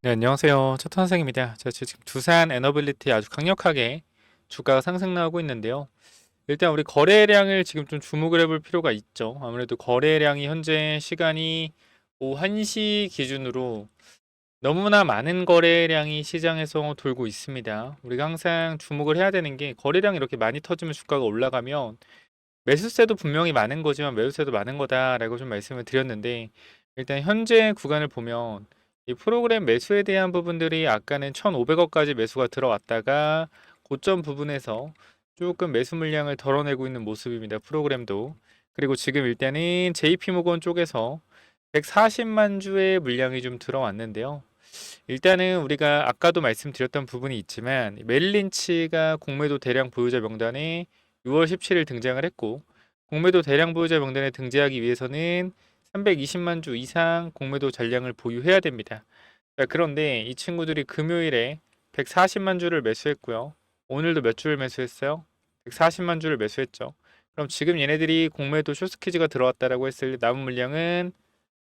네, 안녕하세요. 첫 선생입니다. 자, 지금 두산 에너빌리티 아주 강력하게 주가가 상승 나오고 있는데요. 일단 우리 거래량을 지금 좀 주목을 해볼 필요가 있죠. 아무래도 거래량이 현재 시간이 오후 1시 기준으로 너무나 많은 거래량이 시장에서 돌고 있습니다. 우리가 항상 주목을 해야 되는 게 거래량이 이렇게 많이 터지면 주가가 올라가면 매수세도 분명히 많은 거지만 매수세도 많은 거다라고 좀 말씀을 드렸는데 일단 현재 구간을 보면 이 프로그램 매수에 대한 부분들이 아까는 1,500억까지 매수가 들어왔다가 고점 부분에서 조금 매수 물량을 덜어내고 있는 모습입니다. 프로그램도. 그리고 지금 일단은 JP모건 쪽에서 140만 주의 물량이 좀 들어왔는데요. 일단은 우리가 아까도 말씀드렸던 부분이 있지만 메릴린치가 공매도 대량 보유자 명단에 6월 17일 등장을 했고 공매도 대량 보유자 명단에 등재하기 위해서는 320만 주 이상 공매도 잔량을 보유해야 됩니다. 자, 그런데 이 친구들이 금요일에 140만 주를 매수했고요. 오늘도 몇 주를 매수했어요? 140만 주를 매수했죠. 그럼 지금 얘네들이 공매도 쇼스키즈가 들어왔다라고 했을 때 남은 물량은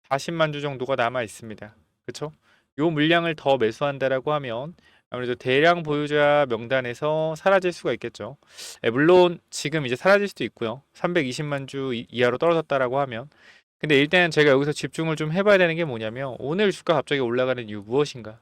40만 주 정도가 남아 있습니다. 그렇죠? 요 물량을 더 매수한다라고 하면 아무래도 대량 보유자 명단에서 사라질 수가 있겠죠. 물론 지금 이제 사라질 수도 있고요. 320만 주 이하로 떨어졌다라고 하면. 근데 일단 제가 여기서 집중을 좀 해봐야 되는 게 뭐냐면 오늘 주가 갑자기 올라가는 이유 무엇인가?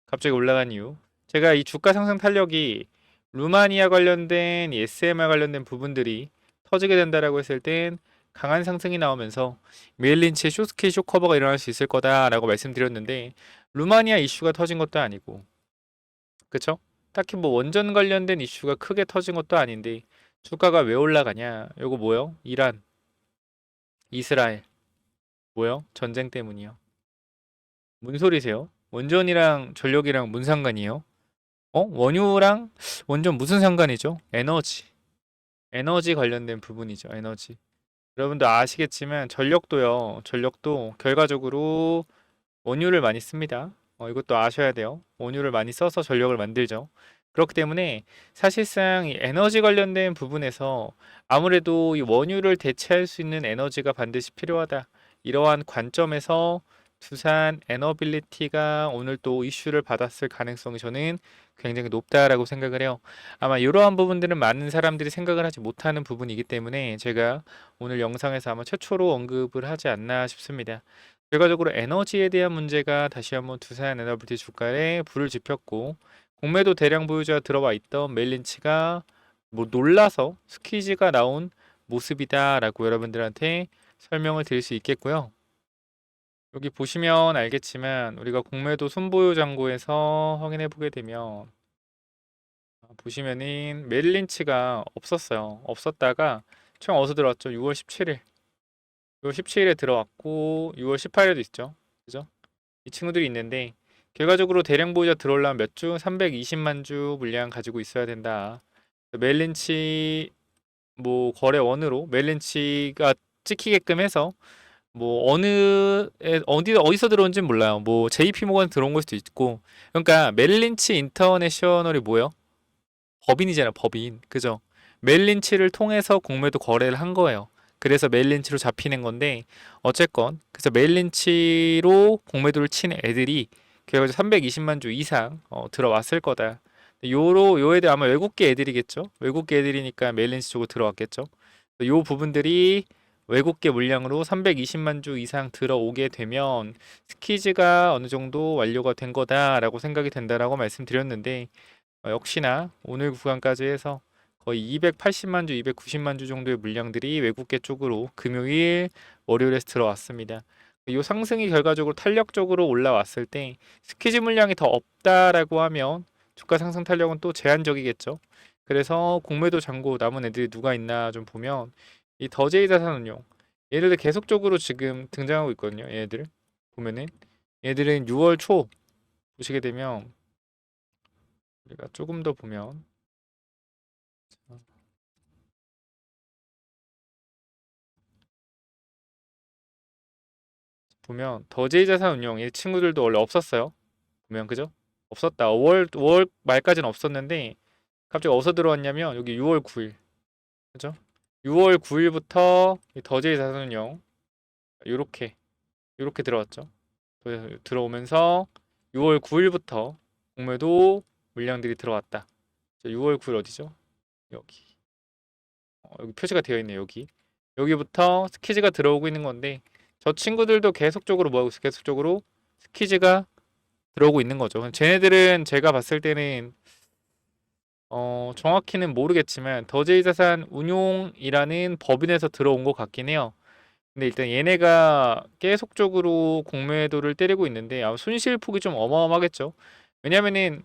갑자기 올라간 이유. 제가 이 주가 상승 탄력이 루마니아 관련된 이 SMR 관련된 부분들이 터지게 된다라고 했을 땐 강한 상승이 나오면서 메일린치의 쇼스케이 쇼커버가 일어날 수 있을 거다라고 말씀드렸는데 루마니아 이슈가 터진 것도 아니고 그쵸? 딱히 뭐 원전 관련된 이슈가 크게 터진 것도 아닌데 주가가 왜 올라가냐? 요거 뭐요? 이란, 이스라엘 뭐요? 전쟁 때문이요. 뭔 소리세요? 원전이랑 전력이랑 뭔 상관이요? 원유랑 원전 무슨 상관이죠? 에너지. 에너지 관련된 부분이죠. 에너지. 여러분도 아시겠지만 전력도요. 전력도 결과적으로 원유를 많이 씁니다. 이것도 아셔야 돼요. 원유를 많이 써서 전력을 만들죠. 그렇기 때문에 사실상 이 에너지 관련된 부분에서 아무래도 이 원유를 대체할 수 있는 에너지가 반드시 필요하다. 이러한 관점에서 두산 에너빌리티가 오늘 또 이슈를 받았을 가능성이 저는 굉장히 높다라고 생각을 해요. 아마 이러한 부분들은 많은 사람들이 생각을 하지 못하는 부분이기 때문에 제가 오늘 영상에서 아마 최초로 언급을 하지 않나 싶습니다. 결과적으로 에너지에 대한 문제가 다시 한번 두산 에너빌티 주가에 불을 지폈고 공매도 대량 보유자가 들어와 있던 멜린치가 뭐 놀라서 스퀴즈가 나온 모습이다라고 여러분들한테 설명을 드릴 수 있겠고요. 여기 보시면 알겠지만 우리가 공매도 순보유 잔고에서 확인해 보게 되면 보시면은 멜린치가 없었어요. 없었다가 총 어디서 들어왔죠? 6월 17일. 6월 17일에 들어왔고 6월 18일에도 있죠. 그죠? 이 친구들이 있는데 결과적으로 대량 보유자 들어오려면 몇 주? 320만 주 물량 가지고 있어야 된다. 멜린치 뭐 거래 원으로 멜린치가 찍히게끔 해서 뭐 어디서 들어온지는 몰라요. 뭐 JP 모건 들어온 걸 수도 있고. 그러니까 멜린치 인터내셔널이 뭐예요? 법인이잖아, 법인. 그죠? 멜린치를 통해서 공매도 거래를 한 거예요. 그래서 멜린치로 잡히는 건데 어쨌건 그래서 멜린치로 공매도를 친 애들이 결국 320만 주 이상 들어왔을 거다. 요 애들 아마 외국계 애들이겠죠? 외국계 애들이니까 멜린치 쪽으로 들어왔겠죠? 요 부분들이 외국계 물량으로 320만 주 이상 들어오게 되면 스키즈가 어느 정도 완료가 된 거다라고 생각이 된다라고 말씀드렸는데 역시나 오늘 구간까지 해서 거의 280만 주, 290만 주 정도의 물량들이 외국계 쪽으로 금요일, 월요일에 들어왔습니다. 이 상승이 결과적으로 탄력적으로 올라왔을 때 스퀴즈 물량이 더 없다라고 하면 주가 상승 탄력은 또 제한적이겠죠. 그래서 공매도 잔고 남은 애들이 누가 있나 좀 보면 이 더제이 자산운용 얘들도 계속적으로 지금 등장하고 있거든요. 얘들 보면은 얘들은 6월 초 보시게 되면 우리가 조금 더 보면 더제이 자산운용 이 친구들도 원래 없었어요. 보면 그죠? 없었다. 5월 말까지는 없었는데 갑자기 어디서 들어왔냐면 여기 6월 9일 그죠? 6월 9일부터 더제이 자산운용 요렇게 들어왔죠. 그래서 들어오면서 6월 9일부터 공매도 물량들이 들어왔다. 6월 9일 어디죠? 여기. 여기 표시가 되어 있네요. 여기부터 스키즈가 들어오고 있는 건데 저 친구들도 계속적으로 뭐하고 있어? 계속적으로 스키즈가 들어오고 있는 거죠. 쟤네들은 제가 봤을 때는 정확히는 모르겠지만 더제이 자산 운용이라는 법인에서 들어온 것 같긴 해요. 근데 일단 얘네가 계속적으로 공매도를 때리고 있는데 아마 손실폭이 좀 어마어마하겠죠. 왜냐면은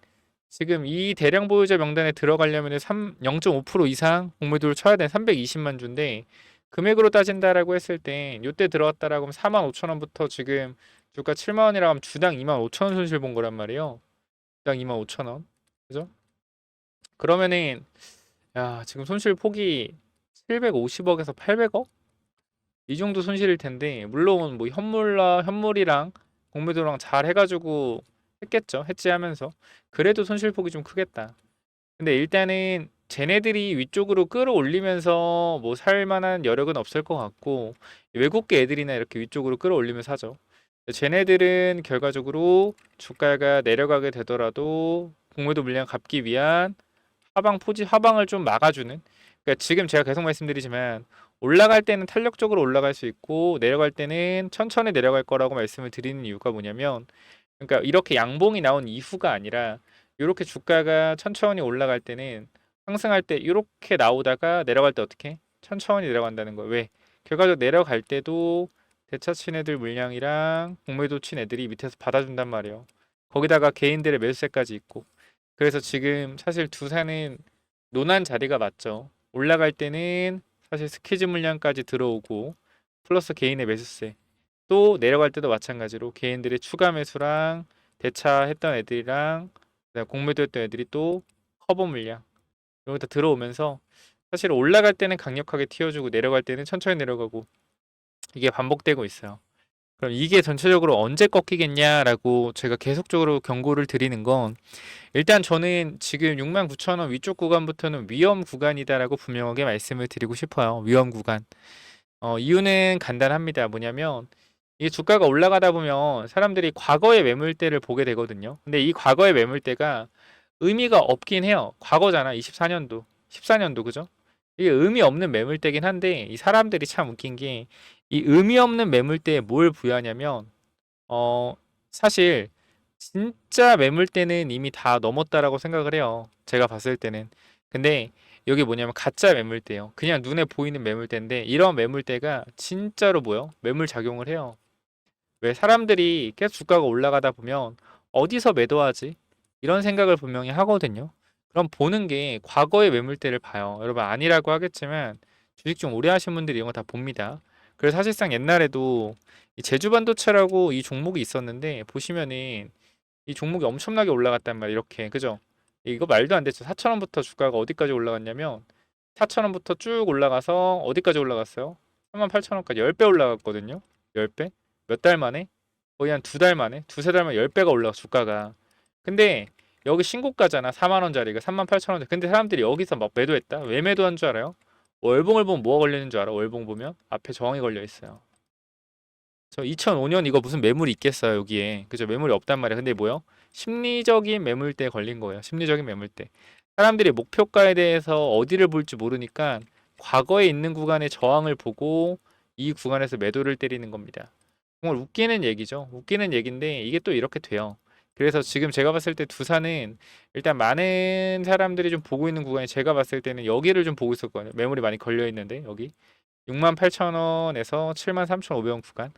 지금 이 대량 보유자 명단에 들어가려면 0.5% 이상 공매도를 쳐야 되는 320만 주인데 금액으로 따진다라고 했을 때 요때 들어왔다라고 하면 4만 5천 원부터 지금 주가 7만 원이라고 하면 주당 2만 5천 원 손실 본 거란 말이에요. 주당 2만 5천 원. 그죠? 그러면은 야, 지금 손실 폭이 750억에서 800억? 이 정도 손실일 텐데 물론 뭐 현물이랑 공매도랑 잘 해가지고 했겠죠. 해지하면서 그래도 손실 폭이 좀 크겠다. 근데 일단은 쟤네들이 위쪽으로 끌어올리면서 뭐 살만한 여력은 없을 것 같고 외국계 애들이나 이렇게 위쪽으로 끌어올리면서 하죠. 쟤네들은 결과적으로 주가가 내려가게 되더라도 공매도 물량 갚기 위한 하방을 좀 막아주는. 그러니까 지금 제가 계속 말씀드리지만 올라갈 때는 탄력적으로 올라갈 수 있고 내려갈 때는 천천히 내려갈 거라고 말씀을 드리는 이유가 뭐냐면 그러니까 이렇게 양봉이 나온 이후가 아니라 이렇게 주가가 천천히 올라갈 때는 상승할 때 이렇게 나오다가 내려갈 때 어떻게? 천천히 내려간다는 거예요. 왜? 결과적으로 내려갈 때도 대차 친 애들 물량이랑 공매도 친 애들이 밑에서 받아준단 말이에요. 거기다가 개인들의 매수세까지 있고. 그래서 지금 사실 두산은 논한 자리가 맞죠. 올라갈 때는 사실 스퀴즈 물량까지 들어오고 플러스 개인의 매수세. 또 내려갈 때도 마찬가지로 개인들의 추가 매수랑 대차했던 애들이랑 그다음에 공매도했던 애들이 또 커버 물량 이런 거다 들어오면서 사실 올라갈 때는 강력하게 튀어주고 내려갈 때는 천천히 내려가고 이게 반복되고 있어요. 그럼 이게 전체적으로 언제 꺾이겠냐라고 제가 계속적으로 경고를 드리는 건 일단 저는 지금 69,000원 위쪽 구간부터는 위험 구간이다라고 분명하게 말씀을 드리고 싶어요. 위험 구간. 이유는 간단합니다. 뭐냐면 이게 주가가 올라가다 보면 사람들이 과거의 매물대를 보게 되거든요. 근데 이 과거의 매물대가 의미가 없긴 해요. 과거잖아. 24년도, 14년도 그죠? 이게 의미 없는 매물대긴 한데 이 사람들이 참 웃긴 게 이 의미 없는 매물대에 뭘 부여하냐면 어 사실 진짜 매물대는 이미 다 넘었다라고 생각을 해요. 제가 봤을 때는. 근데 여기 뭐냐면 가짜 매물대예요. 그냥 눈에 보이는 매물대인데 이런 매물대가 진짜로 뭐요? 매물 작용을 해요. 왜 사람들이 계속 주가가 올라가다 보면 어디서 매도하지? 이런 생각을 분명히 하거든요. 그럼 보는 게 과거의 매물대를 봐요. 여러분 아니라고 하겠지만 주식 좀 오래 하신 분들이 이런 거 다 봅니다. 그래서 사실상 옛날에도 이 제주반도체라고 이 종목이 있었는데 보시면은 이 종목이 엄청나게 올라갔단 말이에요. 이렇게 그죠? 이거 말도 안 됐죠. 4,000원부터 주가가 어디까지 올라갔냐면 4,000원부터 쭉 올라가서 어디까지 올라갔어요? 38,000원까지 10배 올라갔거든요. 10배? 몇 달 만에? 거의 한 두 달 만에? 두세 달 만에 10배가 올라가 주가가. 근데 여기 신고가잖아. 4만 원짜리가 38,000원짜리. 근데 사람들이 여기서 막 매도했다. 왜 매도한 줄 알아요? 월봉을 보면 뭐가 걸리는 줄 알아? 월봉 보면 앞에 저항이 걸려 있어요. 저 2005년 이거 무슨 매물이 있겠어요, 여기에. 그죠? 매물이 없단 말이에요. 근데 뭐요? 심리적인 매물대에 걸린 거예요. 심리적인 매물대. 사람들이 목표가에 대해서 어디를 볼지 모르니까 과거에 있는 구간의 저항을 보고 이 구간에서 매도를 때리는 겁니다. 정말 웃기는 얘기죠. 웃기는 얘기인데 이게 또 이렇게 돼요. 그래서 지금 제가 봤을 때 두산은 일단 많은 사람들이 좀 보고 있는 구간이 제가 봤을 때는 여기를 좀 보고 있었거든요. 매물이 많이 걸려 있는데 여기 68,000원에서 73,500원 구간.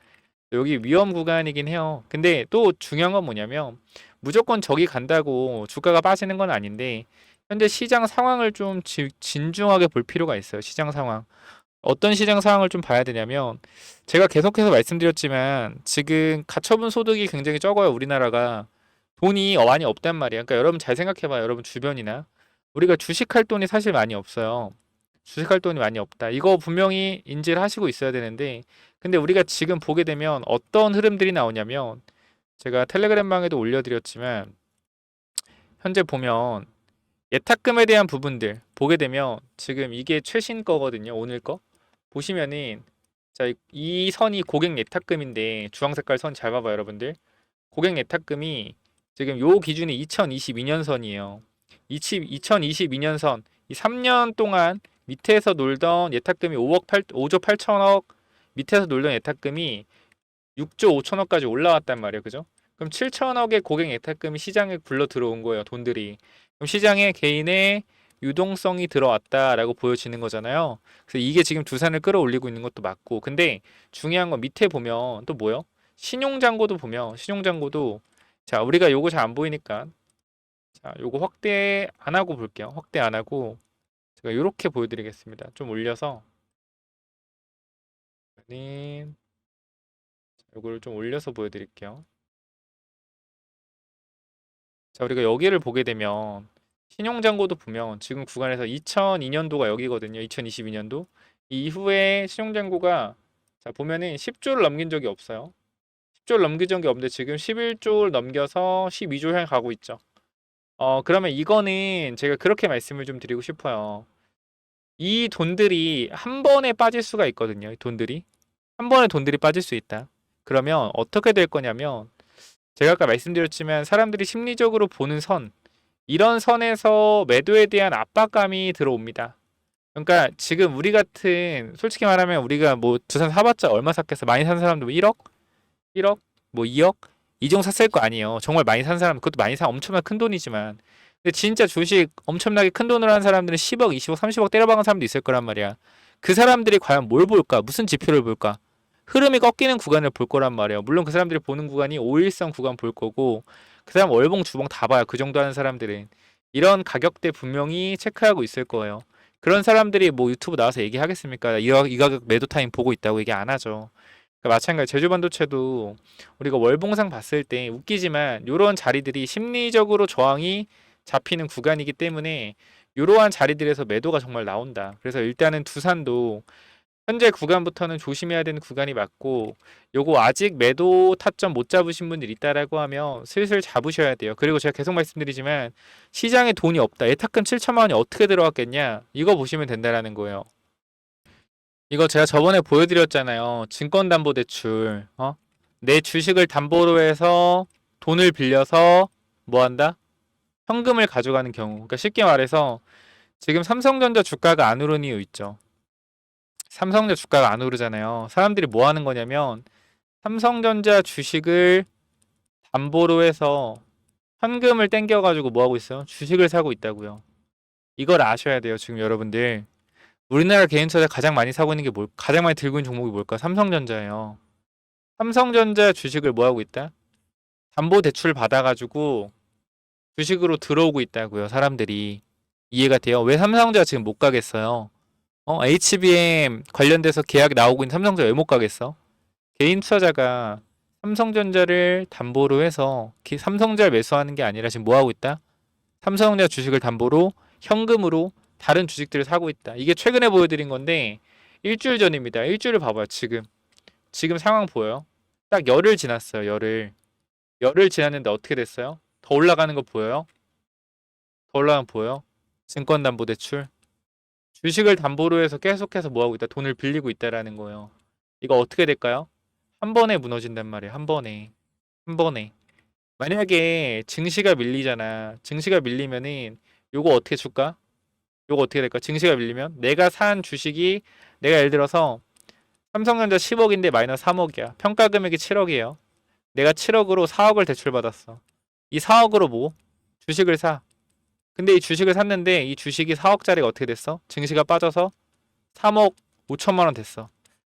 여기 위험 구간이긴 해요. 근데 또 중요한 건 뭐냐면 무조건 저기 간다고 주가가 빠지는 건 아닌데 현재 시장 상황을 좀 진중하게 볼 필요가 있어요. 시장 상황. 어떤 시장 상황을 좀 봐야 되냐면 제가 계속해서 말씀드렸지만 지금 가처분 소득이 굉장히 적어요. 우리나라가 돈이 많이 없단 말이에요. 그러니까 여러분 잘 생각해봐요. 여러분 주변이나 우리가 주식할 돈이 사실 많이 없어요. 주식할 돈이 많이 없다. 이거 분명히 인지를 하시고 있어야 되는데 근데 우리가 지금 보게 되면 어떤 흐름들이 나오냐면 제가 텔레그램방에도 올려드렸지만 현재 보면 예탁금에 대한 부분들 보게 되면 지금 이게 최신 거거든요. 오늘 거 보시면은 자, 이 선이 고객 예탁금인데 주황 색깔 선 잘 봐봐요, 여러분들. 고객 예탁금이 지금 요 기준이 2022년 선이에요. 2022년 선, 이 3년 동안 밑에서 놀던 예탁금이 5조 8천억 밑에서 놀던 예탁금이 6조 5천억까지 올라왔단 말이에요. 그죠? 그럼 7천억의 고객 예탁금이 시장에 굴러 들어온 거예요. 돈들이. 그럼 시장에 개인의 유동성이 들어왔다라고 보여지는 거잖아요. 그래서 이게 지금 두산을 끌어올리고 있는 것도 맞고. 근데 중요한 건 밑에 보면 또 뭐요? 신용잔고도 보면 신용잔고도 자, 우리가 요거 잘 안 보이니까 자, 요거 확대 안 하고 볼게요. 확대 안 하고 제가 요렇게 보여드리겠습니다. 좀 올려서 요거를 좀 올려서 보여드릴게요. 자, 우리가 여기를 보게 되면 신용잔고도 보면 지금 구간에서 2002년도가 여기거든요. 2022년도. 이후에 신용잔고가 자, 보면은 10조를 넘긴 적이 없어요. 10조를 넘긴 적이 없는데 지금 11조를 넘겨서 12조 향해 가고 있죠. 그러면 이거는 제가 그렇게 말씀을 좀 드리고 싶어요. 이 돈들이 한 번에 빠질 수가 있거든요. 이 돈들이. 한 번에 돈들이 빠질 수 있다. 그러면 어떻게 될 거냐면 제가 아까 말씀드렸지만 사람들이 심리적으로 보는 선, 이런 선에서 매도에 대한 압박감이 들어옵니다. 그러니까 지금 우리 같은 솔직히 말하면 우리가 뭐 두산 사봤자 얼마 샀겠어? 많이 산 사람도 뭐 1억, 1억, 뭐 2억 이 정도 샀을 거 아니에요. 정말 많이 산 사람 그것도 많이 산 엄청나게 큰 돈이지만 근데 진짜 주식 엄청나게 큰 돈으로 한 사람들은 10억, 20억, 30억 때려박은 사람도 있을 거란 말이야. 그 사람들이 과연 뭘 볼까? 무슨 지표를 볼까? 흐름이 꺾이는 구간을 볼 거란 말이에요. 물론 그 사람들이 보는 구간이 5일선 구간 볼 거고 그 사람 월봉 주봉 다 봐요. 그 정도 하는 사람들은 이런 가격대 분명히 체크하고 있을 거예요. 그런 사람들이 뭐 유튜브 나와서 얘기하겠습니까? 이 가격 매도 타임 보고 있다고 얘기 안 하죠. 그러니까 마찬가지 제주반도체도 우리가 월봉상 봤을 때 웃기지만 이런 자리들이 심리적으로 저항이 잡히는 구간이기 때문에 이러한 자리들에서 매도가 정말 나온다. 그래서 일단은 두산도 현재 구간부터는 조심해야 되는 구간이 맞고 요거 아직 매도 타점 못 잡으신 분들 있다라고 하면 슬슬 잡으셔야 돼요. 그리고 제가 계속 말씀드리지만 시장에 돈이 없다. 예탁금 7천만 원이 어떻게 들어왔겠냐? 이거 보시면 된다라는 거예요. 이거 제가 저번에 보여드렸잖아요. 증권담보대출. 내 주식을 담보로 해서 돈을 빌려서 뭐 한다? 현금을 가져가는 경우. 그러니까 쉽게 말해서 지금 삼성전자 주가가 안 오른 이유 있죠. 삼성전자 주가가 안 오르잖아요. 사람들이 뭐 하는 거냐면 삼성전자 주식을 담보로 해서 현금을 땡겨가지고 뭐 하고 있어요? 주식을 사고 있다고요. 이걸 아셔야 돼요. 지금 여러분들. 우리나라 개인 투자 가장 많이 사고 있는 게 가장 많이 들고 있는 종목이 뭘까? 삼성전자예요. 삼성전자 주식을 뭐 하고 있다? 담보 대출 받아가지고 주식으로 들어오고 있다고요. 사람들이. 이해가 돼요? 왜 삼성전자 지금 못 가겠어요? HBM 관련돼서 계약 나오고 있는 삼성전자 왜 못 가겠어? 개인 투자자가 삼성전자를 담보로 해서 삼성전자를 매수하는 게 아니라 지금 뭐 하고 있다? 삼성전자 주식을 담보로 현금으로 다른 주식들을 사고 있다. 이게 최근에 보여드린 건데 일주일 전입니다. 일주일을 봐봐요. 지금 상황 보여요? 딱 열흘 지났어요. 열흘 지났는데 어떻게 됐어요? 더 올라가는 거 보여요? 더 올라가는 거 보여요? 증권담보대출 주식을 담보로 해서 계속해서 뭐 하고 있다? 돈을 빌리고 있다라는 거예요. 이거 어떻게 될까요? 한 번에 무너진단 말이에요. 한 번에. 한 번에. 만약에 증시가 밀리잖아. 증시가 밀리면은 요거 어떻게 줄까? 요거 어떻게 될까? 증시가 밀리면 내가 산 주식이 내가 예를 들어서 삼성전자 10억인데 마이너스 3억이야. 평가 금액이 7억이에요. 내가 7억으로 4억을 대출받았어. 이 4억으로 뭐? 주식을 사. 근데 이 주식을 샀는데 이 주식이 4억짜리가 어떻게 됐어? 증시가 빠져서 3억 5천만 원 됐어.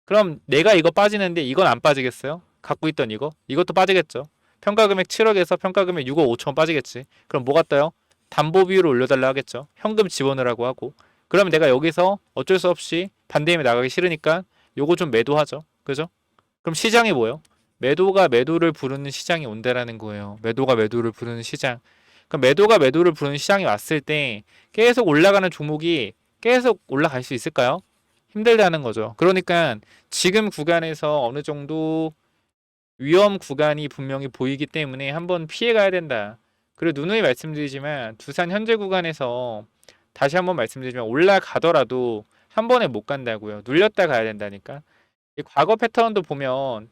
그럼 내가 이거 빠지는데 이건 안 빠지겠어요? 갖고 있던 이거? 이것도 빠지겠죠. 평가금액 7억에서 평가금액 6억 5천 빠지겠지. 그럼 뭐가 떠요? 담보 비율을 올려달라 하겠죠. 현금 지원을 하고. 그러면 내가 여기서 어쩔 수 없이 반대임에 나가기 싫으니까 요거 좀 매도하죠. 그죠? 그럼 시장이 뭐예요? 매도가 매도를 부르는 시장이 온다라는 거예요. 매도가 매도를 부르는 시장. 그럼 매도가 매도를 부르는 시장이 왔을 때 계속 올라가는 종목이 계속 올라갈 수 있을까요? 힘들다는 거죠. 그러니까 지금 구간에서 어느 정도 위험 구간이 분명히 보이기 때문에 한번 피해 가야 된다. 그리고 누누이 말씀드리지만 두산 현재 구간에서 다시 한번 말씀드리지만 올라가더라도 한 번에 못 간다고요. 눌렸다 가야 된다니까. 이 과거 패턴도 보면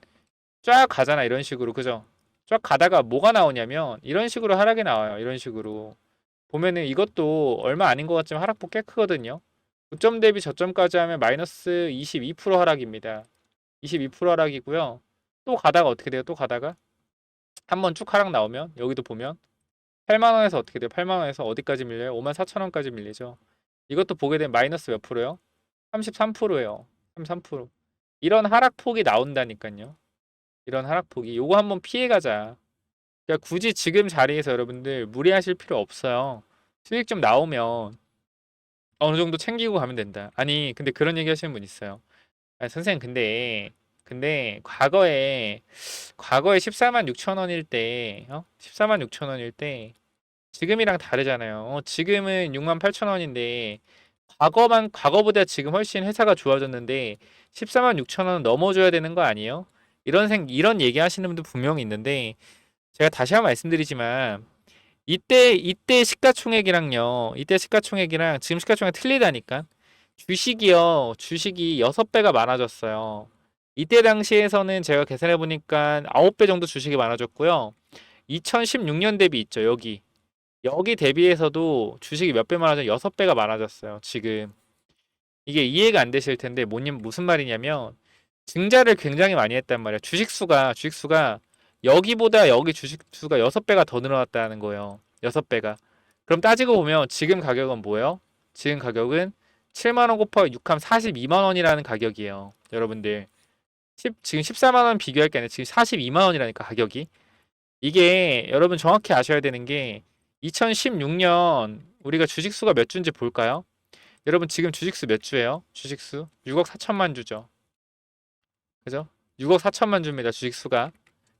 쫙 가잖아. 이런 식으로. 그죠? 쫙 가다가 뭐가 나오냐면 이런 식으로 하락이 나와요. 이런 식으로 보면은 이것도 얼마 아닌 것 같지만 하락폭 꽤 크거든요. 고점 대비 저점까지 하면 마이너스 22% 하락입니다. 22% 하락이고요. 또 가다가 어떻게 돼요? 또 가다가 한번 쭉 하락 나오면 여기도 보면 8만 원에서 어떻게 돼요? 8만 원에서 어디까지 밀려요? 5만 4천 원까지 밀리죠. 이것도 보게 되면 마이너스 몇 프로요? 33%예요. 33%. 이런 하락폭이 나온다니까요. 이런 하락폭이 요거 한번 피해 가자. 그러니까 굳이 지금 자리에서 여러분들 무리하실 필요 없어요. 수익 좀 나오면 어느 정도 챙기고 가면 된다. 아니, 근데 그런 얘기 하시는 분 있어요. 아니, 선생님, 근데 과거에 14만 6천 원일 때, 14만 6천 원일 때 지금이랑 다르잖아요. 지금은 6만 8천 원인데 과거보다 지금 훨씬 회사가 좋아졌는데 14만 6천 원 넘어줘야 되는 거 아니에요? 이런 얘기 하시는 분도 분명히 있는데 제가 다시 한번 말씀드리지만 이때 시가총액이랑요. 이때 시가총액이랑 지금 시가총액 틀리다니까. 주식이 6배가 많아졌어요. 이때 당시에서는 제가 계산해 보니까 9배 정도 주식이 많아졌고요. 2016년 대비 있죠, 여기 대비해서도 주식이 몇 배 많아져? 6배가 많아졌어요, 지금. 이게 이해가 안 되실 텐데, 무슨 말이냐면, 증자를 굉장히 많이 했단 말이야. 주식수가 여기보다 여기 주식수가 6배가 더 늘어났다는 거예요. 6배가. 그럼 따지고 보면 지금 가격은 뭐예요? 지금 가격은 7만 원 곱하기 6하면 42만 원이라는 가격이에요. 여러분들. 지금 14만 원 비교할 게 아니라 지금 42만 원이라니까 가격이. 이게 여러분 정확히 아셔야 되는 게 2016년 우리가 주식수가 몇 주인지 볼까요? 여러분 지금 주식수 몇 주예요? 주식수 6억 4천만 주죠. 그죠? 6억 4천만 주입니다. 주식수가.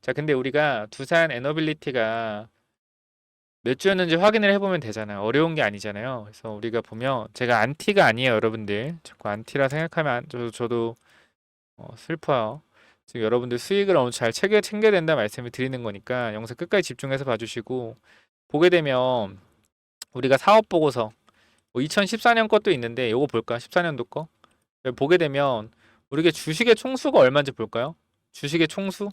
자, 근데 우리가 두산 에너빌리티가 몇 주였는지 확인을 해보면 되잖아요. 어려운 게 아니잖아요. 그래서 우리가 보면 제가 안티가 아니에요, 여러분들. 자꾸 안티라 생각하면 저도 슬퍼요. 지금 여러분들 수익을 어느 잘 챙겨야 된다 말씀을 드리는 거니까 영상 끝까지 집중해서 봐주시고 보게 되면 우리가 사업 보고서 2014년 것도 있는데 요거 볼까? 14년도 거. 보게 되면 우리가 주식의 총수가 얼마인지 볼까요? 주식의 총수?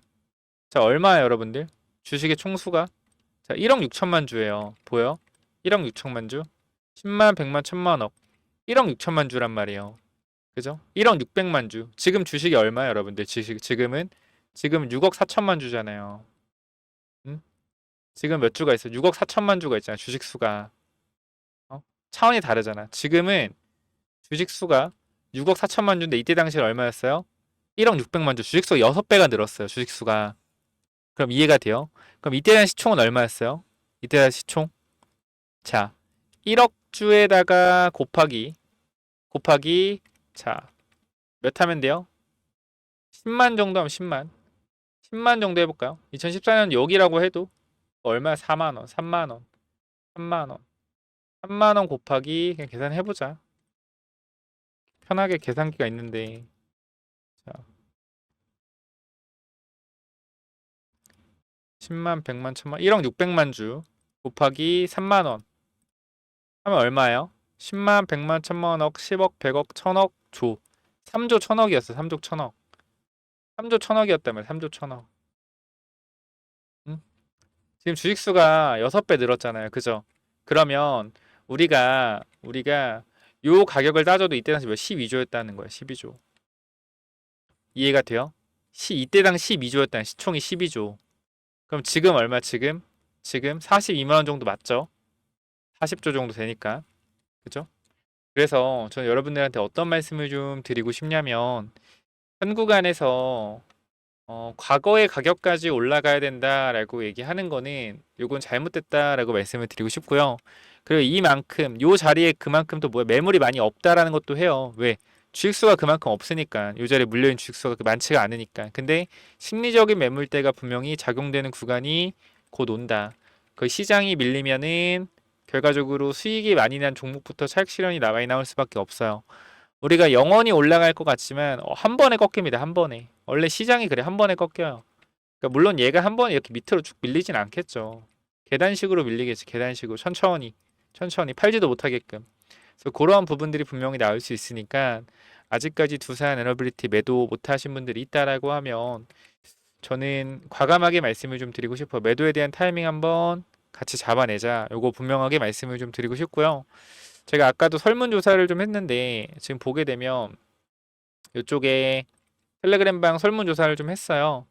자, 얼마예요, 여러분들? 주식의 총수가 자, 1억 6천만 주예요. 보여? 1억 6천만 주? 10만, 100만, 1000만억. 1억 6천만 주란 말이에요. 그죠? 1억 600만 주. 지금 주식이 얼마예요, 여러분들? 지금 6억 4천만 주잖아요. 응? 지금 몇 주가 있어? 6억 4천만 주가 있잖아. 주식 수가. 차원이 다르잖아. 지금은 주식 수가 6억 4천만 주인데 이때 당시에 얼마였어요? 1억 600만 주. 주식 수가 6배가 늘었어요. 주식 수가. 그럼 이해가 돼요? 그럼 이때 당시 총은 얼마였어요? 이때 당시 총? 자, 1억 주에다가 곱하기 자, 몇 하면 돼요? 10만 정도 하면 10만. 10만 정도 해볼까요? 2014년 여기라고 해도 얼마야? 4만 원, 3만 원, 3만 원. 3만 원 곱하기 그냥 계산해보자. 편하게 계산기가 있는데 자, 10만, 100만, 1000만, 1억 600만 주 곱하기 3만 원 하면 얼마예요? 10만, 100만, 1000만 억, 10억, 100억, 1000억, 3조 1000억이었어. 3조 1000억. 3조 1000억이었다며. 3조 1000억. 응? 지금 주식수가 6배 늘었잖아요. 그죠? 그러면 우리가 요 가격을 따져도 이때 당시 몇 12조였다는 거야. 12조. 이해가 돼요? 이때 당시 12조였다는 시총이 12조. 그럼 지금 얼마 지금 42만 원 정도 맞죠? 40조 정도 되니까. 그죠? 그래서 저는 여러분들한테 어떤 말씀을 좀 드리고 싶냐면 현 구간에서 과거의 가격까지 올라가야 된다라고 얘기하는 거는 요건 잘못됐다라고 말씀을 드리고 싶고요. 그리고 요 자리에 그만큼 또 매물이 많이 없다라는 것도 해요. 왜? 주식수가 그만큼 없으니까. 요 자리에 물려있는 주식수가 많지가 않으니까. 근데 심리적인 매물대가 분명히 작용되는 구간이 곧 온다. 그 시장이 밀리면은 결과적으로 수익이 많이 난 종목부터 차익 실현이 많이 나올 수밖에 없어요. 우리가 영원히 올라갈 것 같지만 한 번에 꺾입니다. 한 번에. 원래 시장이 그래. 한 번에 꺾여요. 그러니까 물론 얘가 한 번에 이렇게 밑으로 쭉 밀리진 않겠죠. 계단식으로 밀리겠지. 계단식으로 천천히 팔지도 못하게끔. 그래서 그러한 부분들이 분명히 나올 수 있으니까 아직까지 두산 에너빌리티 매도 못하신 분들이 있다라고 하면 저는 과감하게 말씀을 좀 드리고 싶어요. 매도에 대한 타이밍 한번 같이 잡아내자. 요거 분명하게 말씀을 좀 드리고 싶고요. 제가 아까도 설문조사를 좀 했는데 지금 보게 되면 이쪽에 텔레그램방 설문조사를 좀 했어요.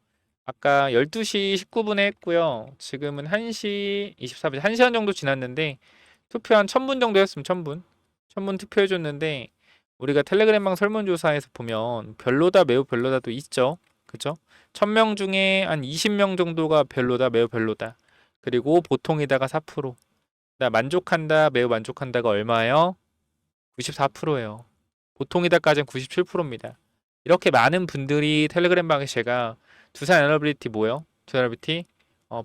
아까 12시 19분에 했고요. 지금은 1시 24분, 1시간 정도 지났는데 투표 한 1000분 정도 했으면 1000분. 1000분 투표해줬는데 우리가 텔레그램방 설문조사에서 보면 별로다, 매우 별로다도 있죠. 그죠? 1000명 중에 한 20명 정도가 별로다, 매우 별로다. 그리고 보통이다가 4%. 나 만족한다, 매우 만족한다가 얼마예요? 94%예요. 보통이다까지는 97%입니다. 이렇게 많은 분들이 텔레그램방에 제가 두산 에너빌리티 뭐요? 두산 에너빌리티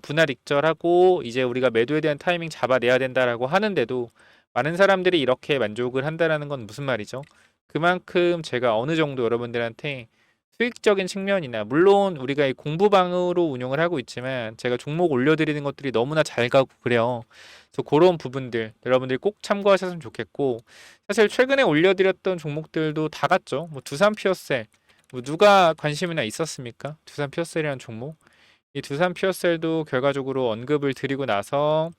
분할 익절하고 이제 우리가 매도에 대한 타이밍 잡아내야 된다라고 하는데도 많은 사람들이 이렇게 만족을 한다라는 건 무슨 말이죠? 그만큼 제가 어느 정도 여러분들한테 수익적인 측면이나 물론 우리가 이 공부방으로 운영을 하고 있지만 제가 종목 올려드리는 것들이 너무나 잘 가고 그래요. 그래서 그런 부분들 여러분들이 꼭 참고하셨으면 좋겠고 사실 최근에 올려드렸던 종목들도 다 갔죠. 뭐 두산 피어셀 뭐 누가 관심이나 있었습니까? 두산 피어셀이라는 종목 이 두산 피어셀도 결과적으로 언급을 드리고 나서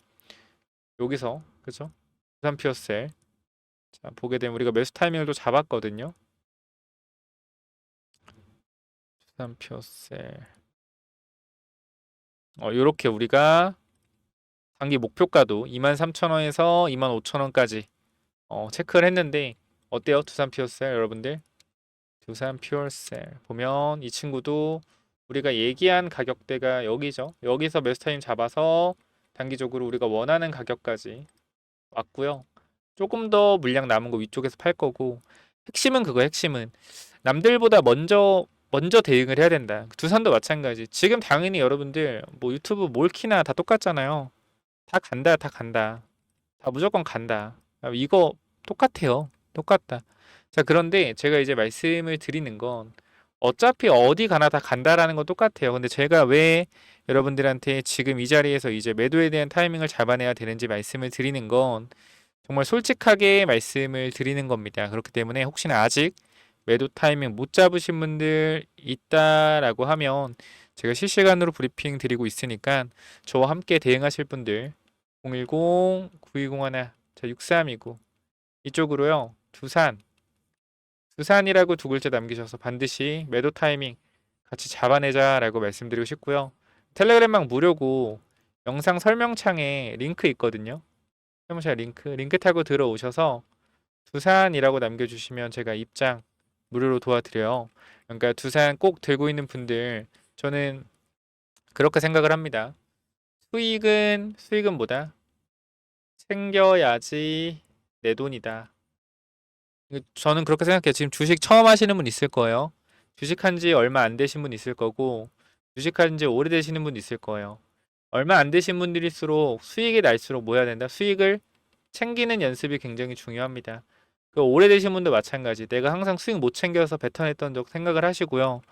여기서 그죠? 두산 피어셀 자 보게 되면 우리가 매수 타이밍을 또 잡았거든요. 두산 피어셀 요렇게 우리가 단기 목표가도 23,000원에서 25,000원까지 체크를 했는데 어때요? 두산 피어셀 여러분들? 두산 퓨어셀 보면 이 친구도 우리가 얘기한 가격대가 여기죠. 여기서 매수 타임 잡아서 단기적으로 우리가 원하는 가격까지 왔고요. 조금 더 물량 남은 거 위쪽에서 팔 거고 핵심은 그거 핵심은 남들보다 먼저 대응을 해야 된다. 두산도 마찬가지. 지금 당연히 여러분들 뭐 유튜브 뭘 키나 다 똑같잖아요. 다 간다, 다 간다. 다 무조건 간다. 이거 똑같아요. 똑같다. 자, 그런데 제가 이제 말씀을 드리는 건 어차피 어디 가나 다 간다라는 건 똑같아요. 근데 제가 왜 여러분들한테 지금 이 자리에서 이제 매도에 대한 타이밍을 잡아내야 되는지 말씀을 드리는 건 정말 솔직하게 말씀을 드리는 겁니다. 그렇기 때문에 혹시나 아직 매도 타이밍 못 잡으신 분들 있다라고 하면 제가 실시간으로 브리핑 드리고 있으니까 저와 함께 대응하실 분들 010-9201 6329 이쪽으로요. 두산이라고 두 글자 남기셔서 반드시 매도 타이밍 같이 잡아내자라고 말씀드리고 싶고요. 텔레그램방 무료고 영상 설명창에 링크 있거든요. 설명창 링크 타고 들어오셔서 두산이라고 남겨주시면 제가 입장 무료로 도와드려요. 그러니까 두산 꼭 들고 있는 분들 저는 그렇게 생각을 합니다. 수익은 뭐다? 챙겨야지 내 돈이다. 저는 그렇게 생각해요. 지금 주식 처음 하시는 분 있을 거예요. 주식한 지 얼마 안 되신 분 있을 거고, 주식한 지 오래되시는 분 있을 거예요. 얼마 안 되신 분들일수록 수익이 날수록 뭐 해야 된다? 수익을 챙기는 연습이 굉장히 중요합니다. 그 오래되신 분도 마찬가지. 내가 항상 수익 못 챙겨서 뱉어냈던 적 생각을 하시고요.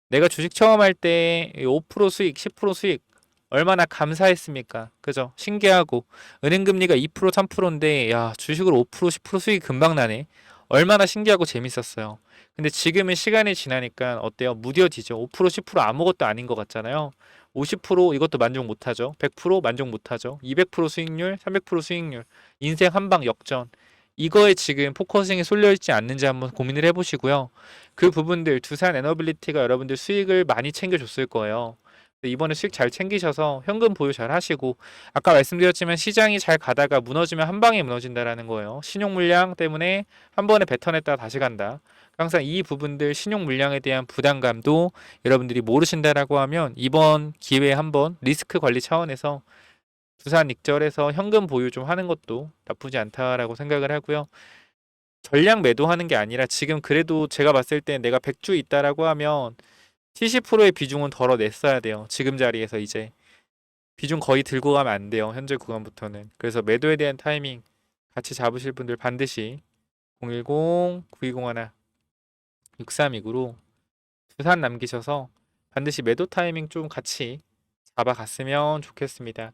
내가 주식 처음 할 때 5% 수익, 10% 수익 얼마나 감사했습니까? 그죠? 신기하고 은행금리가 2% 3%인데 야 주식으로 5% 10% 수익이 금방 나네. 얼마나 신기하고 재밌었어요. 근데 지금은 시간이 지나니까 어때요? 무뎌지죠. 5% 10% 아무것도 아닌 것 같잖아요. 50% 이것도 만족 못하죠. 100% 만족 못하죠. 200% 수익률, 300% 수익률. 인생 한방 역전. 이거에 지금 포커싱이 쏠려 있지 않는지 한번 고민을 해보시고요. 그 부분들 두산 에너빌리티가 여러분들 수익을 많이 챙겨줬을 거예요. 이번에 수익 잘 챙기셔서 현금 보유 잘 하시고 아까 말씀드렸지만 시장이 잘 가다가 무너지면 한 방에 무너진다라는 거예요. 신용 물량 때문에 한 번에 뱉어냈다가 다시 간다. 항상 이 부분들 신용 물량에 대한 부담감도 여러분들이 모르신다라고 하면 이번 기회에 한번 리스크 관리 차원에서 두산 익절해서 현금 보유 좀 하는 것도 나쁘지 않다라고 생각을 하고요. 전량 매도하는 게 아니라 지금 그래도 제가 봤을 때 내가 100주 있다라고 하면 70%의 비중은 덜어냈어야 돼요. 지금 자리에서 이제 비중 거의 들고 가면 안 돼요. 현재 구간부터는. 그래서 매도에 대한 타이밍 같이 잡으실 분들 반드시 010-9201 6329로 두산 남기셔서 반드시 매도 타이밍 좀 같이 잡아갔으면 좋겠습니다.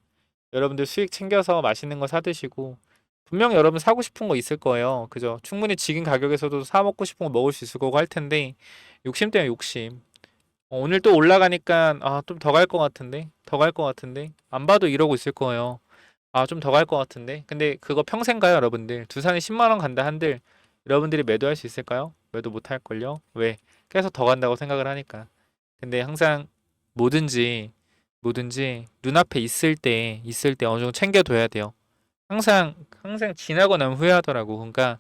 여러분들 수익 챙겨서 맛있는 거 사드시고 분명 여러분 사고 싶은 거 있을 거예요. 그죠? 충분히 지금 가격에서도 사 먹고 싶은 거 먹을 수 있을 거고 할 텐데 욕심 때문에 욕심. 오늘 또 올라가니까 좀 더 갈 것 같은데 더 갈 것 같은데 안 봐도 이러고 있을 거예요. 좀 더 갈 것 같은데 근데 그거 평생 가요 여러분들. 두산이 10만 원 간다 한들 여러분들이 매도할 수 있을까요? 매도 못 할걸요? 왜? 계속 더 간다고 생각을 하니까. 근데 항상 뭐든지 눈앞에 있을 때 어느 정도 챙겨둬야 돼요. 항상 지나고 나면 후회하더라고. 그러니까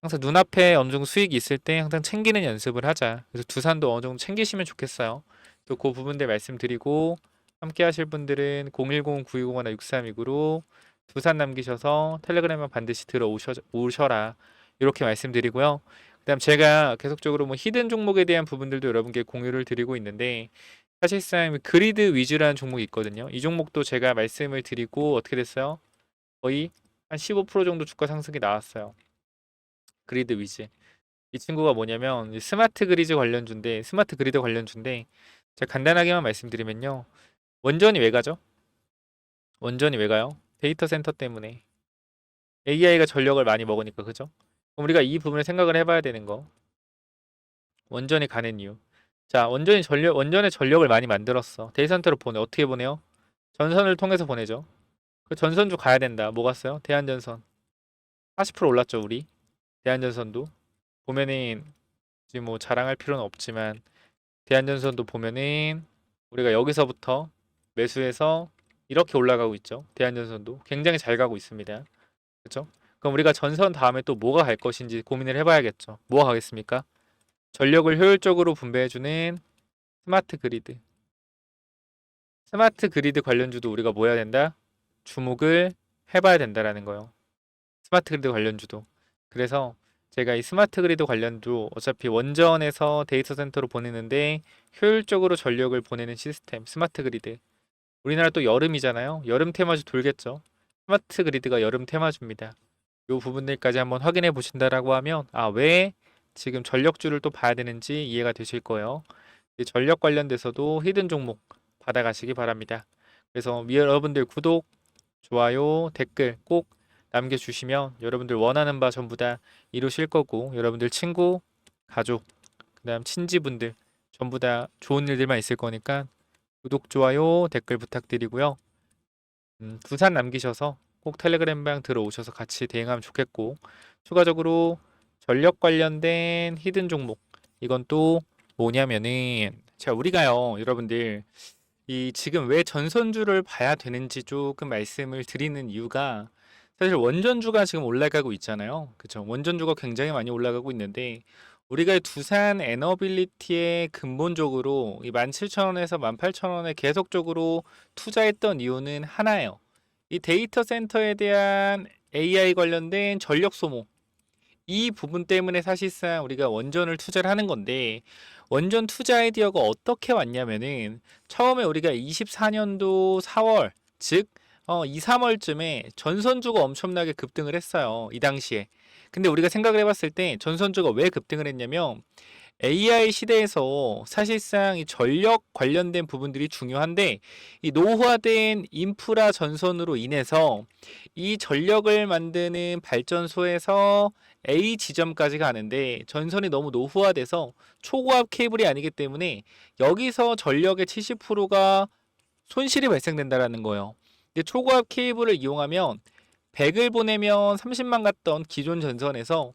항상 눈앞에 어느 정도 수익이 있을 때 항상 챙기는 연습을 하자. 그래서 두산도 어느 정도 챙기시면 좋겠어요. 또 그 부분들 말씀드리고 함께 하실 분들은 010-9201-6329로 두산 남기셔서 텔레그램에 반드시 오셔라. 이렇게 말씀드리고요. 그다음 제가 계속적으로 뭐 히든 종목에 대한 부분들도 여러분께 공유를 드리고 있는데 사실상 그리드 위주라는 종목이 있거든요. 이 종목도 제가 말씀을 드리고 어떻게 됐어요? 거의 한 15% 정도 주가 상승이 나왔어요. 그리드 위즈. 이 친구가 뭐냐면 스마트 그리드 관련주인데 제가 간단하게만 말씀드리면요. 원전이 왜 가죠? 원전이 왜 가요? 데이터 센터 때문에. AI가 전력을 많이 먹으니까 그죠? 그럼 우리가 이 부분을 생각을 해봐야 되는 거. 원전이 가는 이유. 자, 원전의 전력을 많이 만들었어. 데이터 센터로 보내. 어떻게 보내요? 전선을 통해서 보내죠. 그 전선주 가야 된다. 뭐 갔어요? 대한전선. 40% 올랐죠, 우리. 대한전선도. 보면은 지금 뭐 자랑할 필요는 없지만 대한전선도 보면은 우리가 여기서부터 매수해서 이렇게 올라가고 있죠. 대한전선도 굉장히 잘 가고 있습니다. 그렇죠? 그럼 우리가 전선 다음에 또 뭐가 갈 것인지 고민을 해봐야겠죠. 뭐가 가겠습니까? 전력을 효율적으로 분배해주는 스마트 그리드. 스마트 그리드 관련주도 우리가 뭐 해야 된다? 주목을 해봐야 된다라는 거예요. 스마트 그리드 관련주도. 그래서 제가 이 스마트 그리드 관련도 어차피 원전에서 데이터 센터로 보내는데 효율적으로 전력을 보내는 시스템 스마트 그리드. 우리나라 또 여름이잖아요. 여름 테마주 돌겠죠. 스마트 그리드가 여름 테마주입니다. 이 부분들까지 한번 확인해 보신다라고 하면 왜 지금 전력주를 또 봐야 되는지 이해가 되실 거예요. 전력 관련돼서도 히든 종목 받아가시기 바랍니다. 그래서 여러분들 구독, 좋아요, 댓글 꼭 남겨주시면 여러분들 원하는 바 전부 다 이루실 거고 여러분들 친구, 가족, 그다음 친지분들 전부 다 좋은 일들만 있을 거니까 구독, 좋아요, 댓글 부탁드리고요. 두산 남기셔서 꼭 텔레그램 방 들어오셔서 같이 대응하면 좋겠고 추가적으로 전력 관련된 히든 종목 이건 또 뭐냐면은 자 우리가요 여러분들 이 지금 왜 전선주를 봐야 되는지 조금 말씀을 드리는 이유가 사실 원전주가 지금 올라가고 있잖아요. 그쵸? 원전주가 굉장히 많이 올라가고 있는데 우리가 두산 에너빌리티에 근본적으로 이 17,000원에서 18,000원에 계속적으로 투자했던 이유는 하나예요. 이 데이터 센터에 대한 AI 관련된 전력 소모 이 부분 때문에 사실상 우리가 원전을 투자를 하는 건데 원전 투자 아이디어가 어떻게 왔냐면은 처음에 우리가 24년도 4월 즉 2, 3월쯤에 전선주가 엄청나게 급등을 했어요. 이 당시에. 근데 우리가 생각을 해봤을 때 전선주가 왜 급등을 했냐면 AI 시대에서 사실상 이 전력 관련된 부분들이 중요한데 이 노후화된 인프라 전선으로 인해서 이 전력을 만드는 발전소에서 A 지점까지 가는데 전선이 너무 노후화돼서 초고압 케이블이 아니기 때문에 여기서 전력의 70%가 손실이 발생된다라는 거예요. 근데 초고압 케이블을 이용하면 100을 보내면 30만 갔던 기존 전선에서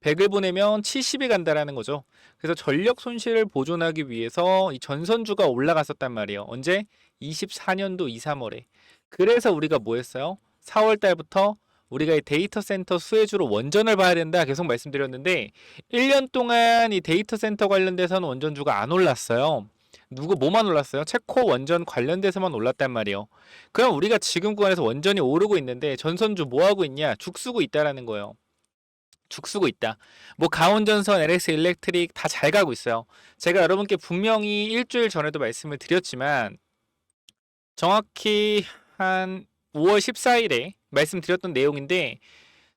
100을 보내면 70이 간다라는 거죠. 그래서 전력 손실을 보존하기 위해서 이 전선주가 올라갔었단 말이에요. 언제? 24년도 2, 3월에. 그래서 우리가 뭐 했어요? 4월 달부터 우리가 이 데이터 센터 수혜주로 원전을 봐야 된다 계속 말씀드렸는데 1년 동안 이 데이터 센터 관련돼서는 원전주가 안 올랐어요. 뭐만 올랐어요? 체코 원전 관련돼서만 올랐단 말이에요. 그럼 우리가 지금 구간에서 원전이 오르고 있는데 전선주 뭐 하고 있냐? 죽쓰고 있다라는 거예요. 죽쓰고 있다. 뭐 가온전선, LS 일렉트릭 다 잘 가고 있어요. 제가 여러분께 분명히 일주일 전에도 말씀을 드렸지만 정확히 한 5월 14일에 말씀드렸던 내용인데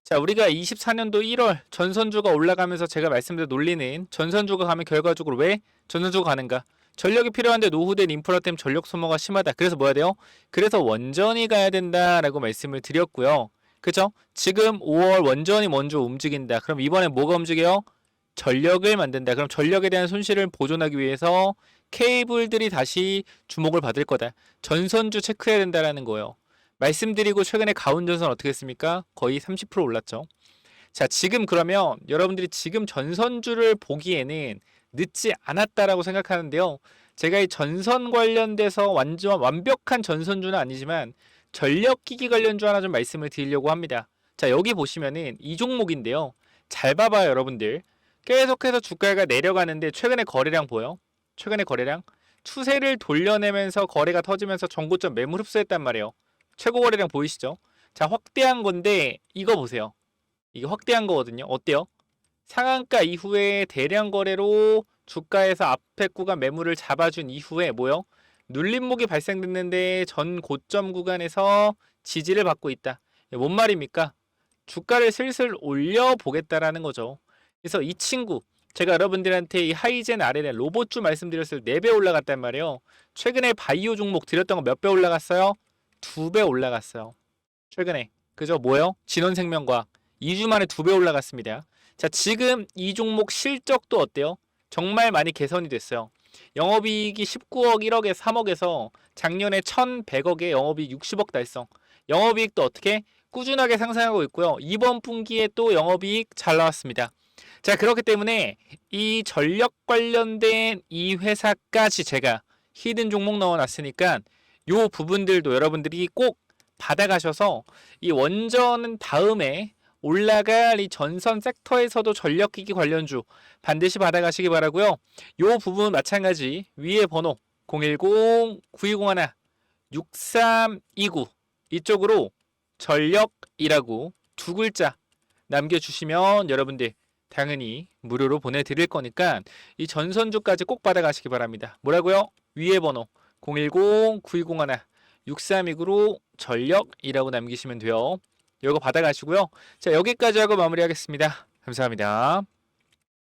자 우리가 24년도 1월 전선주가 올라가면서 제가 말씀드린 논리는 전선주가 가면 결과적으로 왜 전선주가 가는가? 전력이 필요한데 노후된 인프라 때문에 전력 소모가 심하다. 그래서 뭐 해야 돼요? 그래서 원전이 가야 된다라고 말씀을 드렸고요. 그죠? 지금 5월 원전이 먼저 움직인다. 그럼 이번에 뭐가 움직여요? 전력을 만든다. 그럼 전력에 대한 손실을 보존하기 위해서 케이블들이 다시 주목을 받을 거다. 전선주 체크해야 된다라는 거예요. 말씀드리고 최근에 가온전선 어떻게 했습니까? 거의 30% 올랐죠. 자, 지금 그러면 여러분들이 지금 전선주를 보기에는 늦지 않았다라고 생각하는데요. 제가 이 전선 관련돼서 완전 완벽한 전선주는 아니지만 전력기기 관련주 하나 좀 말씀을 드리려고 합니다. 자, 여기 보시면은 이 종목인데요. 잘 봐봐요, 여러분들. 계속해서 주가가 내려가는데 최근에 거래량 보여? 최근에 거래량? 추세를 돌려내면서 거래가 터지면서 전고점 매물 흡수했단 말이에요. 최고 거래량 보이시죠? 자, 확대한 건데 이거 보세요. 이게 확대한 거거든요. 어때요? 상한가 이후에 대량 거래로 주가에서 앞에 구간 매물을 잡아준 이후에 뭐요? 눌림목이 발생됐는데 전 고점 구간에서 지지를 받고 있다. 뭔 말입니까? 주가를 슬슬 올려보겠다라는 거죠. 그래서 이 친구, 제가 여러분들한테 이 하이젠 RLN 로봇주 말씀드렸을 때 4배 올라갔단 말이에요. 최근에 바이오 종목 드렸던 거 몇 배 올라갔어요? 2배 올라갔어요. 최근에. 그죠? 뭐요? 진원생명과학. 2주 만에 2배 올라갔습니다. 자, 지금 이 종목 실적도 어때요? 정말 많이 개선이 됐어요. 영업이익이 19억, 1억에 3억에서 작년에 1,100억에 영업이익 60억 달성. 영업이익도 어떻게? 꾸준하게 상승하고 있고요. 이번 분기에 또 영업이익 잘 나왔습니다. 자, 그렇기 때문에 이 전력 관련된 이 회사까지 제가 히든 종목 넣어놨으니까 요 부분들도 여러분들이 꼭 받아가셔서 이 원전은 다음에 올라갈 이 전선 섹터에서도 전력기기 관련주 반드시 받아가시기 바라고요. 요 부분 마찬가지 위에 번호 010-9201-6329 이쪽으로 전력이라고 두 글자 남겨주시면 여러분들 당연히 무료로 보내드릴 거니까 이 전선주까지 꼭 받아가시기 바랍니다. 뭐라고요? 위에 번호 010-9201-6329로 전력이라고 남기시면 돼요. 이거 받아가시고요. 자, 여기까지 하고 마무리하겠습니다. 감사합니다.